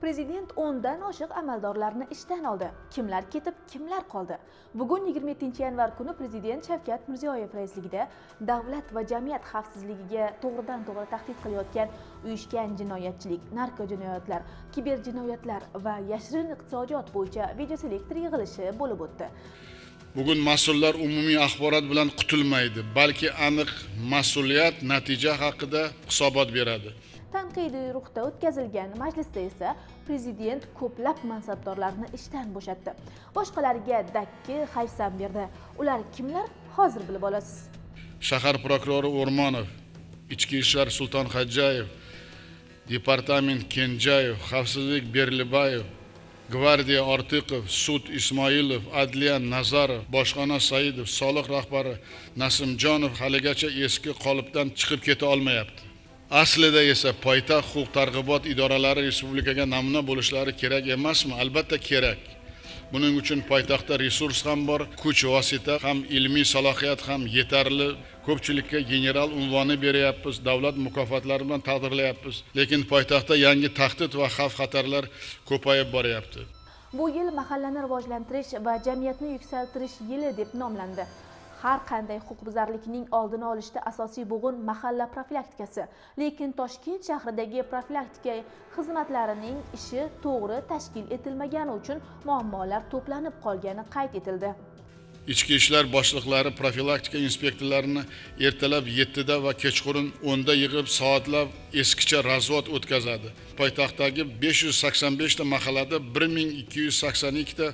Prezident 10 dan oshiq amaldorlarni ishdan oldi. Kimlar ketib, kimlar qoldi? Bugun 27-yanvar kuni Prezident Shavkat Mirziyoyev raisligida davlat va jamiyat xavfsizligiga to'g'ridan-to'g'ri tahdid qilayotgan uyushgan jinoyatchilik, narko jinoyatlar, kiber jinoyatlar va yashirin iqtisodiyot bo'yicha videoselektor yig'ilishi bo'lib o'tdi. Bugun mas'ullar umumiy axborot bilan qutulmaydi, balki aniq mas'uliyat natija haqida hisobot beradi. Tanqidiy ruhda o'tkazilgan majlisda esa Prezident ko'plab mansabdorlarni ishdan bo'shatdi. Boshqalarga dakki, hayfsan berdi. Ular kimlar? Hozir bilib olasiz. Shahar prokurori O'rmonov, Ichki ishlar Sultonxo'jayev, Departament Kenjayev, Xavfsizlik Berlibayev, Gvardiya Ortiqov, Sud Ismoilov, Adliya Nazarov, Boshqona Saidov, soliq rahbari Nasimjonov haligacha eski qolipdan chiqib keta olmayapti. Aslida esa poytaxt huquq-targ'ibot idoralari respublikaga namuna bo'lishlari kerak emasmi? Albatta kerak. Buning uchun poytaxtda resurs ham bor, kuch vosita ham, ilmiy salohiyat ham yetarli. Ko'pchilikka general unvoni beryapmiz, davlat mukofotlari bilan taqdirlayapmiz. Lekin poytaxtda yangi tahdid va xavf-xatarlar ko'payib boryapti. Bu yil mahallani rivojlantirish va jamiyatni yuksaltirish yili deb nomlandi. Har qanday huquqbuzarlikning oldini olishda asosiy bo'g'in mahalla profilaktikasi. Lekin Toshkent shahridagi profilaktika xizmatlarining ishi to'g'ri tashkil etilmagani uchun muammolar to'planib qolgani qayd etildi. Ichki ishlar boshliqlari profilaktika inspektorlarini ertalab 7 da va kechqurun 10 da yig'ib soatlab eskicha razvod o'tkazadi. Poytaxtdagi 585 ta mahallada 1282 ta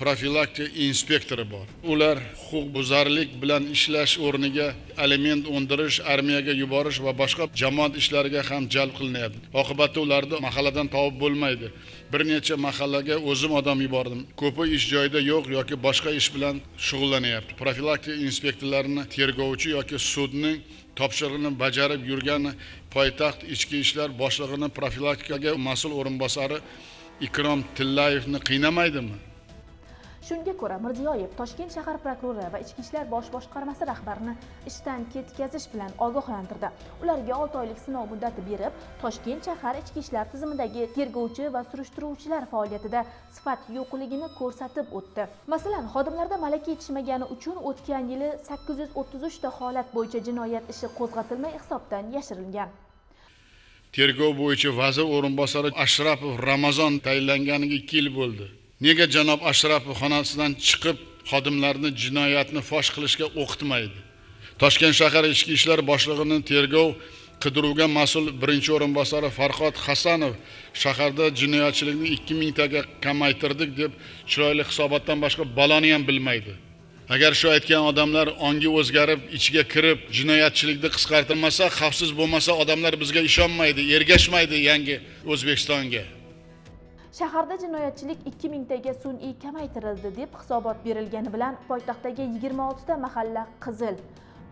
profilaktika inspektori bor. Ular huquqbuzarlik bilan ishlash o'rniga aliment undirish, armiyaga yuborish va boshqa jamoat ishlariga ham jalb qilinadi. Oqibatda ularni mahalladan topib bo'lmaydi. Bir necha mahallaga o'zim odam yubordim. Ko'pi ish joyida yo'q yoki boshqa ish bilan shug'ullanyapti. Profilaktika inspektorlarini tergovchi yoki sudning topshirig'ini bajarib yurgan poytaxt ichki ishlar boshlig'ining profilaktikaga mas'ul o'rinbosari Ikrom Tillayevni qiynamaydimi? Shunga ko'ra Mirziyoyev Toshkent shahar prokurori va Ichki ishlar bosh boshqarmasi rahbarini ishdan ketkazish bilan ogohlantirdi. Ularga 6 oylik sinov muddati berib, Toshkent shahar ichki ishlar tizimidagi tergovchi va surishtiruvchilar faoliyatida sifat yo'qligini ko'rsatib o'tdi. Masalan, xodimlarda malaka yetishmagani uchun o'tgan yili 833 ta holat bo'yicha jinoyat ishi qo'zg'atilmay hisobdan yashirilgan. Tergov bo'yicha vazir o'rinbosari Ashrapov Ramazon tayinlanganiga 2 yil bo'ldi. Nega janob Ashrapov xonasidan chiqib xodimlarni jinoyatni fosh qilishga o'qitmaydi? Toshkent shahar ichki ishlar boshlig'ining tergov qidiruvga mas'ul birinchi o'rinbosari Farhod Hasanov shaharda jinoyatchilikni 2000 taga kamaytirdik deb chiroyli hisobotdan boshqa baloni ham bilmaydi. Agar shu aytgan odamlar ongi o'zgarib, ichiga kirib, jinoyatchilikni qisqartirmasa, xavfsiz bo'lmasa, odamlar bizga ishonmaydi, ergashmaydi yangi O'zbekistonga. Shaharda jinoyatchilik 2000 taga sun'iy kamaytirildi deb hisobot berilgani bilan poytaxtdagi 26 ta mahalla qizil,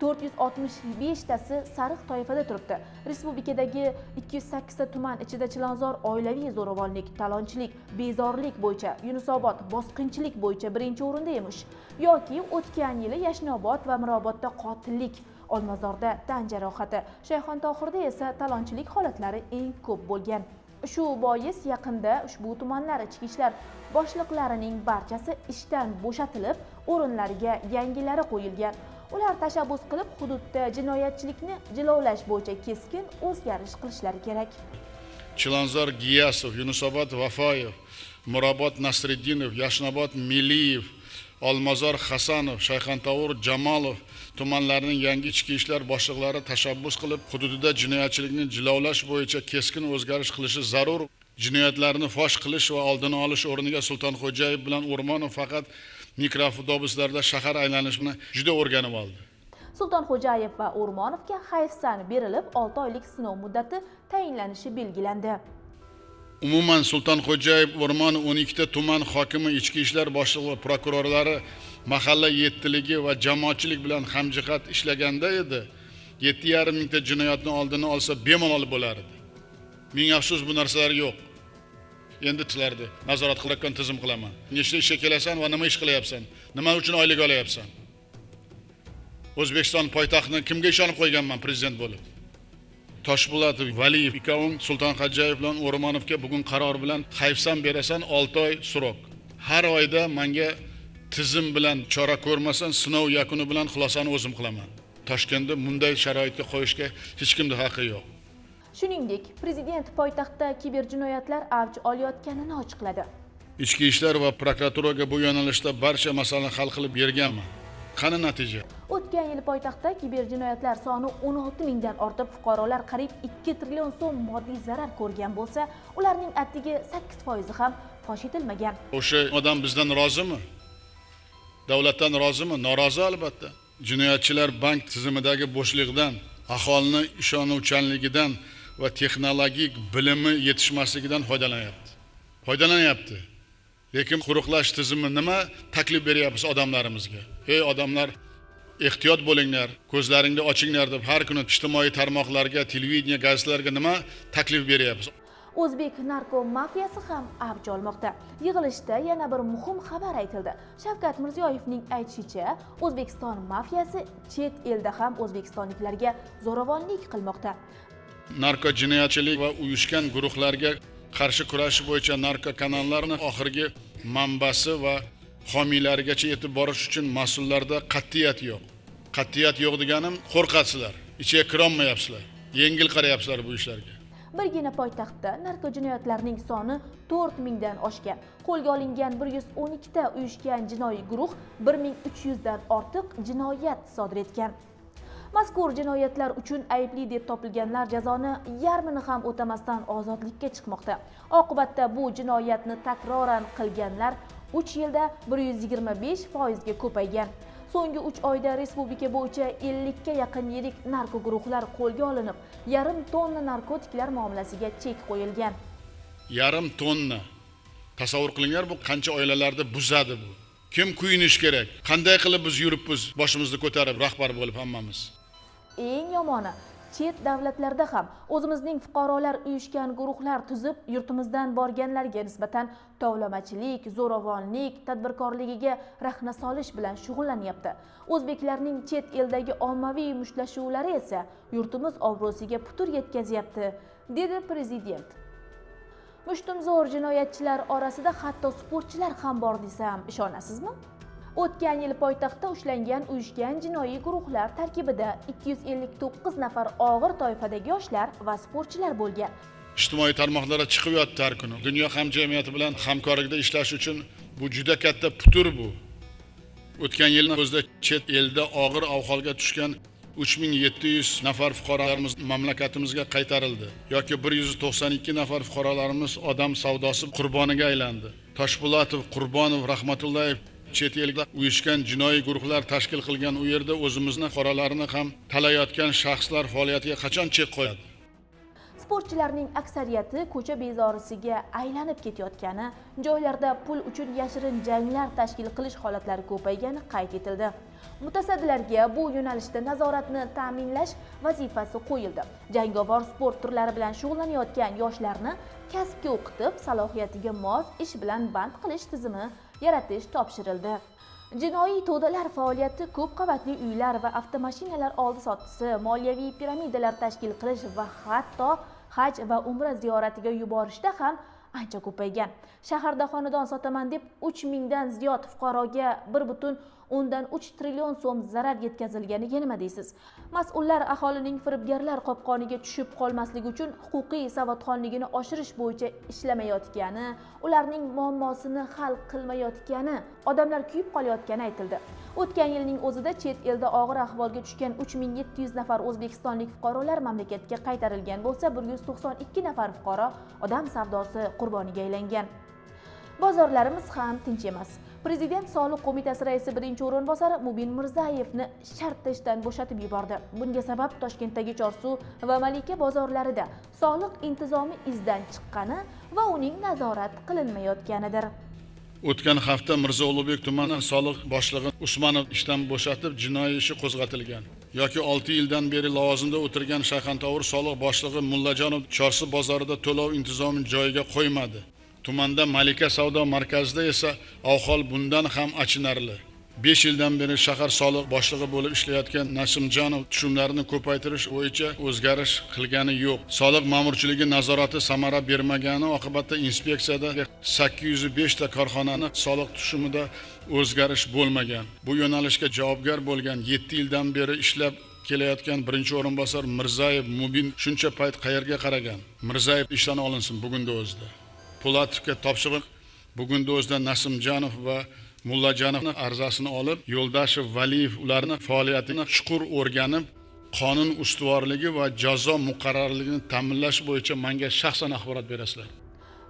465 tasi sariq toifada turibdi. Respublikadagi 208 ta tuman ichida Chilonzor oilaviy zo'ravonlik, talonchilik, bezorlik bo'yicha, Yunusobod bosqinchilik bo'yicha birinchi o'rinda emish. Yoki o'tgan yili Yashnobod va Mirobodda qotillik, Olmazorda tan jarohati, Shayxontohurda esa talonchilik holatlari eng ko'p bo'lgan. Shu bois yaqinda ushbu tumanlar ichki ishlar boshliqlarining barchasi ishdan bo'shatilib, o'rinlariga yangilari qo'yilgan. Ular tashabbus qilib, hududda jinoyatchilikni jilovlash bo'yicha keskin o'zgarish qilishlari kerak. Chilonzor Giyasov, Yunusobod Vafoyev, Mirobod Nasriddinov, Yashnobod Miliyev, Olmazor Hasanov, Shayxontohur Jamolov tumanlarining yangi ichki ishlar boshliqlari tashabbus qilib, hududida jinoyatchilikni jilovlash bo'yicha keskin o'zgarish qilishi zarur. Jinoyatlarni fosh qilish va oldini olish o'rniga Sultonxo'jayev bilan O'rmonov faqat mikroavtobuslarda shahar aylanishni juda o'rganib oldi. Sultonxo'jayev va O'rmonovga hayfsan berilib, 6 oylik sinov muddati tayinlanishi belgilandi. Umuman Sultonxo'jayev, O'rmonov 12 ta tuman hokimi, ichki ishlar boshlig'i, prokurorlari mahalla yettiligi va jamoatchilik bilan hamjihat ishlaganda edi, 7,5 mingta jinoyatni oldini olsa bemalol bo'lardi. Ming afsus bu narsalar yo'q. Endi sizlarni nazorat qilayotgan tizim qilaman. Nechta ishga kelasan va nima ish qilyapsan? Nima uchun oylik olyapsan? O'zbekiston poytaxtini kimga ishonib qo'yganman prezident bo'lib? Toshpo'latov, Valiyev, ikkoving Sulton Xo'jayev bilan O'rmonovga bugun qaror bilan hayfsan berasan 6 oy srok. Har oyda menga tizim bilan chora ko'rmasan, sinov yakuni bilan xulosani o'zim qilaman. Toshkentda bunday sharoitga qo'yishga hech kimning haqqi yo'q. Shuningdek, prezident poytaxtda kiberjinoyatlar avj olayotganini ochiqladi. Ichki ishlar va prokuraturaga bu yo'nalishda barcha masalani hal qilib berganman. Qani natija? O'tgan yil poytaxtda kiberjinoyatlar soni 16 mingdan ortib, fuqarolar qariyb 2 trillion so'm moddiy zarar ko'rgan bo'lsa, ularning atigi 8% ham fosh etilmagan. O'sha odam bizdan rozimi? Davlatdan rozimi? Norozi albatta. Jinoyatchilar bank tizimidagi bo'shliqdan, aholini ishonuvchanligidan va texnologik bilimi yetishmasligidan foydalanyapti. Lekin quruqlash tizimi nima taklif beryapsiz odamlarimizga? Ey odamlar, ehtiyot bo'linglar, ko'zlaringni ochinglar deb har kuni ijtimoiy tarmoqlarga, televideniya, gazetalarga nima taklif beryapsiz? O'zbek narko mafiyasi ham avj olmoqda. Yig'ilishda yana bir muhim xabar aytildi. Shavkat Mirziyoyevning aytishicha, O'zbekiston mafiyasi chet elda ham o'zbekistonliklarga zo'ravonlik qilmoqda. Narko jinoyatchilik va uyushgan guruhlarga qarshi kurashish bo'yicha narko kanallarning oxirgi manbasi va homiylarigacha yetib borish uchun mas'ullarda qat'iyat yo'q. Qat'iyat yo'q deganim qo'rqatsizlar, ichiga kira olmayapsizlar, yengil qarayapsizlar bu ishlarga. Birgina poytaxtda narko jinoyatlarning soni 4 mingdan oshgan. Qo'lga olingan 112 ta uyushgan jinoiy guruh 1300 dan ortiq jinoyat sodir etgan. Mazkur jinoyatlar uchun aybli deb topilganlar jazoni yarmini ham o'tamasdan ozodlikka chiqmoqda. Oqibatda bu jinoyatni takroran qilganlar 3 yilda 125% ga ko'paygan. So'nggi 3 oyda respublika bo'yicha 50 ga yaqin yirik narko guruhlar qo'lga olinib, yarim tonna narkotiklar muomalasiga chek qo'yilgan. Yarim tonna. Tasavvur qilinglar, bu qancha oilalarda buzadi bu. Kim kuyinish kerak? Qanday qilib biz yuribmiz, boshimizni ko'tarib rahbar bo'lib hammamiz? Eng yomoni, chet davlatlarda ham o'zimizning fuqarolar uyushgan guruhlar tuzib, yurtimizdan borganlarga nisbatan tovlamachilik, zo'ravonlik, tadbirkorligiga rahna solish bilan shug'ullanyapti. O'zbeklarning chet eldagi ommaviy mushtlashuvlari esa yurtimiz obro'siga putur yetkazyapti, dedi prezident. Mushtumzo'r jinoyatchilar orasida hatto sportchilar ham bor desam, ishonasizmi? O'tgan yil poytaxtda ushlangan uyushgan jinoiy guruhlar tarkibida 259 nafar og'ir toifadagi yoshlar va sportchilar bo'lgan. Ijtimoiy tarmoqlarga chiqib yotdi har kuni. Dunyo hamjamiyati bilan hamkorlikda ishlash uchun bu juda katta putur bu. O'tgan yilning o'zida chet elda og'ir ahvolga tushgan 3700 nafar fuqarolarimiz mamlakatimizga qaytarildi. Yoki 192 nafar fuqarolarimiz odam savdosi qurboniga aylandi. Toshpo'latov, Qurbonov, Rahmatullayev chet elda uyushgan jinoiy guruhlar tashkil qilgan u yerda o'zimizning fuqarolarini ham talayotgan shaxslar faoliyatiga qachon chek qo'yadi? Sportchilarning aksariyati ko'cha bezorisiga aylanib ketayotgani, joylarda pul uchun yashirin janglar tashkil qilish holatlari ko'paygani qayd etildi. Mutasaddilarga bu yo'nalishda nazoratni ta'minlash vazifasi qo'yildi. Jangovar sport turlari bilan shug'ullanayotgan yoshlarni kasbga o'qitib, salohiyatiga mos ish bilan band qilish tizimi yaratish topshirildi. Jinoiy to'dalar faoliyati, ko'p qavatli uylar va avtomashinalar oldi-sotdisi, moliyaviy piramidalar tashkil qilish va hatto haj va umra ziyoratiga yuborishda ham ancha ko'paygan. Shaharda xonadon sotaman deb 3 mingdan ziyod fuqaroga 1,3 trillion so'm zarar yetkazilganiga nima deysiz? Mas'ullar aholining firibgarlar qopqoniga tushib qolmasligi uchun huquqiy savodxonligini oshirish bo'yicha ishlamayotgani, ularning muammosini hal qilmayotgani, odamlar kuyib qolayotgani aytildi. O'tgan yilning o'zida chet elda og'ir ahvolga tushgan 3700 nafar o'zbekistonlik fuqarolar mamlakatga qaytarilgan bo'lsa, 192 nafar fuqaro odam savdosi qurboniga aylangan. Bozorlarimiz ham tinch emas. Prezident Soliq qo'mitasi raisi birinchi o'rinbosari Mubin Mirzayevni shartta ishdan bo'shatib yubordi. Bunga sabab Toshkentdagi Chorsu va Malika bozorlarida soliq intizomi izdan chiqqani va uning nazorat qilinmayotganidir. O'tgan hafta Mirzo Ulug'bek tumani soliq boshlig'i Usmonov ishdan bo'shatib, jinoiy ishi qo'zg'atilgan. Yoki 6 yildan beri lavozimda o'tirgan Shayxontohur soliq boshlig'i Mullajonov Chorsu bozorida to'lov intizomini joyiga qo'ymadi. Tumanda Malika savdo markazida esa ahvol bundan ham achinarli. 5 yildan beri shahar soliq boshlig'i bo'lib ishlayotgan Nasimjonov tushumlarini ko'paytirish bo'yicha o'zgarish qilgani yo'q. Soliq ma'murchiligi nazorati samara bermagani oqibatida inspeksiyada 805 ta korxonani soliq tushumida o'zgarish bo'lmagan. Bu yo'nalishga javobgar bo'lgan 7 yildan beri ishlab kelayotgan birinchi o'rinbosar Mirzayev Mubin shuncha payt qayerga qaragan? Mirzayev ishdan olinsin bugunda o'zida. Polatovga topshiriq bugunda o'zida Nasimjonov va Mullajonovning arizasini olib, Yo'ldashev, Valiyev ularning faoliyatini chuqur o'rganib, qonun ustuvorligi va jazo muqarrarligini ta'minlash bo'yicha menga shaxsan axborot berasizlar.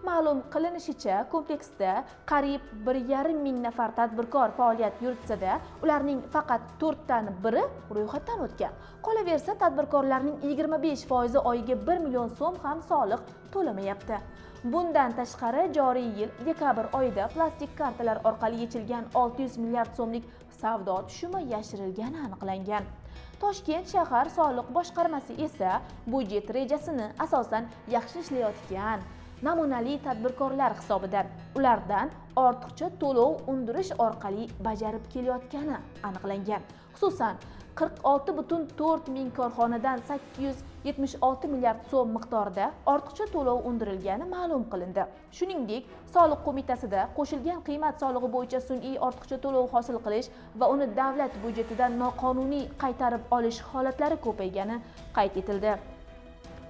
Ma'lum qilinishicha, kompleksda qariyb 1,5 ming nafar tadbirkor faoliyat yuritsa-da, ularning faqat 4 tani biri ro'yxatdan o'tgan. Qolaversa, tadbirkorlarning 25% oyiga 1 million so'm ham soliq to'lamayapti. Bundan tashqari, joriy yil dekabr oyida plastik kartalar orqali yechilgan 600 milliard so'mlik savdo tushumi yashirilgani aniqlangan. Toshkent shahar soliq boshqarmasi esa budjet rejasini asosan yaxshi ishlayotgan namunali tadbirkorlar hisobidan ulardan ortiqcha to'lov undirish orqali bajarib kelayotgani aniqlangan. Xususan, 46,4 ming korxonadan 876 milliard so'm miqdorida ortiqcha to'lov undirilgani ma'lum qilindi. Shuningdek, soliq qo'mitasida qo'shilgan qiymat solig'i bo'yicha sun'iy ortiqcha to'lov hosil qilish va uni davlat budjetidan noqonuniy qaytarib olish holatlari ko'paygani qayd etildi.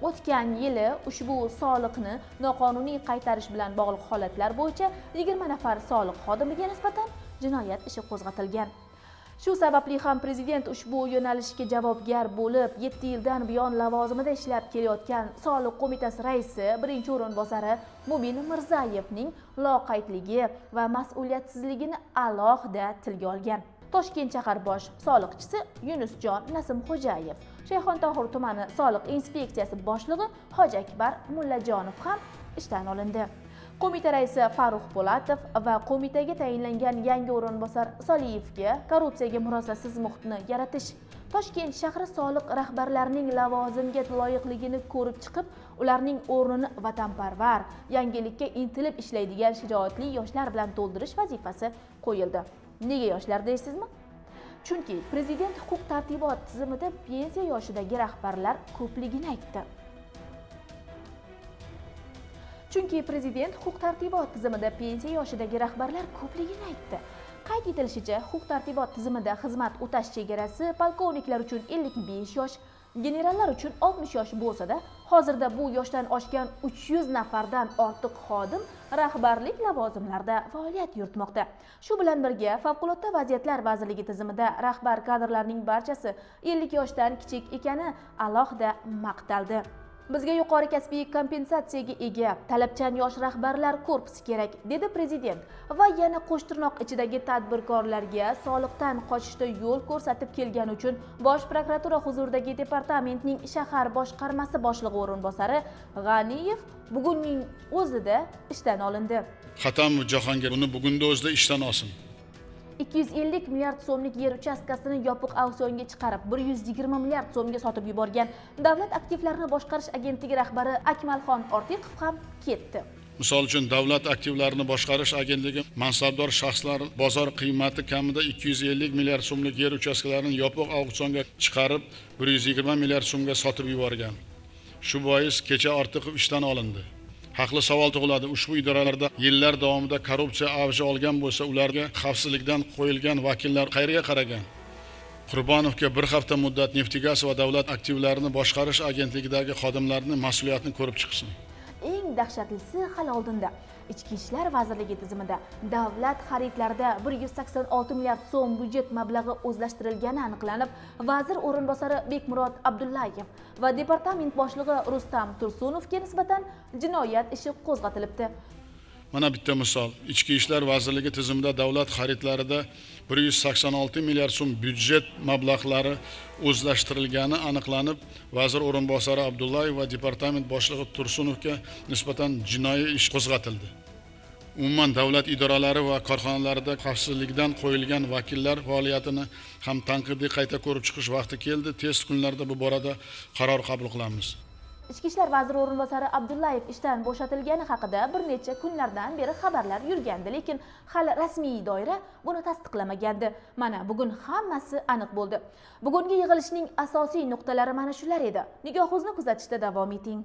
O'tgan yili ushbu soliqni noqonuniy qaytarish bilan bog'liq holatlar bo'yicha 20 nafar soliq xodimiga nisbatan jinoyat ishi qo'zg'atilgan. Shu sababli ham prezident ushbu yo'nalishga javobgar bo'lib, 7 yildan buyon lavozimida ishlab kelayotgan soliq qo'mitasi raisi birinchi o'rinbosari Mubin Mirzayevning loqaydligi va mas'uliyatsizligini alohida tilga olgan. Toshkent shahar bosh soliqchisi Yunusjon Nasimxo'jayev, Shayxontohur tumani soliq inspeksiyasi boshlig'i Hojiakbar Mullajonov ham ishdan olindi. Qo'mita raisi Farruh Po'latov va qo'mitaga tayinlangan yangi o'rinbosar Soliyevga korrupsiyaga murosasiz muhitni yaratish, Toshkent shahri soliq rahbarlarining lavozimga loyiqligini ko'rib chiqib, ularning o'rnini vatanparvar, yangilikka intilib ishlaydigan shijoatli yoshlar bilan to'ldirish vazifasi qo'yildi. Nega yoshlar deysizmi? Chunki prezident huquq-tartibot tizimida pensiya yoshidagi rahbarlar ko'pligini aytdi. Qayd etilishicha, huquq-tartibot tizimida xizmat o'tash chegarasi polkovniklar uchun 55 yosh, generallar uchun 60 yosh bo'lsa-da, hozirda bu yoshdan oshgan 300 nafardan ortiq xodim rahbarlik lavozimlarida faoliyat yuritmoqda. Shu bilan birga, Favqulodda vaziyatlar vazirligi tizimida rahbar kadrlarning barchasi 50 yoshdan kichik ekani alohida maqtaldi. Bizga yuqori kasbiy kompensatsiyaga ega talabchan yosh rahbarlar korpusi kerak, dedi prezident va yana qo'shtirnoq ichidagi tadbirkorlarga soliqdan qochishda yo'l ko'rsatib kelgani uchun Bosh prokuratura huzuridagi departamentning shahar boshqarmasi boshlig'i o'rinbosari G'aniyev bugunning o'zida ishdan olindi. Xatamov Jahongir uni bugunda o'zida ishdan olsin. 250 milliard so'mlik yer uchastkasini yopiq auksionga chiqarib, 120 milliard so'mga sotib yuborgan Davlat aktivlarini boshqarish agentligi rahbari Akmalxon Ortiqov ham ketdi. Misol uchun, Davlat aktivlarini boshqarish agentligi mansabdor shaxslar bozor qiymati kamida 250 milliard so'mlik yer uchastkalarini yopiq auksionga chiqarib, 120 milliard so'mga sotib yuborgan. Shu bois kecha Ortiqov ishdan olindi. Haqli savol tug'iladi. Ushbu idoralarda yillar davomida korrupsiya avji olgan bo'lsa, ularga xavfsizlikdan qo'yilgan vakillar qayerga qaragan? Qurbonovga bir hafta muddat Neftigaz va davlat aktivlarini boshqarish agentligidagi xodimlarning mas'uliyatini ko'rib chiqsin. Eng dahshatlisi hali oldinda. Ichki ishlar vazirligi tizimida davlat xaridlarida 186 milliard so'm budjet mablag'i o'zlashtirilgani aniqlanib, vazir o'rinbosari Bekmurod Abdullayev va departament boshlig'i Rustam Tursunovga nisbatan jinoyat ishi qo'zg'atilibdi. Mana bitta misol. Ichki ishlar vazirligi tizimida davlat xaridlarida 186 milliard so'm budjet mablag'lari o'zlashtirilgani aniqlanib, vazir o'rinbosari Abdullayev va departament boshlig'i Tursunovga nisbatan jinoiy ish qo'zg'atildi. Umuman davlat idoralari va korxonalarida xavfsizlikdan qo'yilgan vakillar faoliyatini ham tanqidiy qayta ko'rib chiqish vaqti keldi. Tez kunlarda bu borada qaror qabul qilamiz. Ichki ishlar vaziri o'rinbosari Abdullayev ishdan bo'shatilgani haqida bir necha kunlardan beri xabarlar yurgandi, lekin hali rasmiy doira buni tasdiqlamagandi. Mana bugun hammasi aniq bo'ldi. Bugungi yig'ilishning asosiy nuqtalari mana shular edi. Nigohingizni kuzatishda davom eting.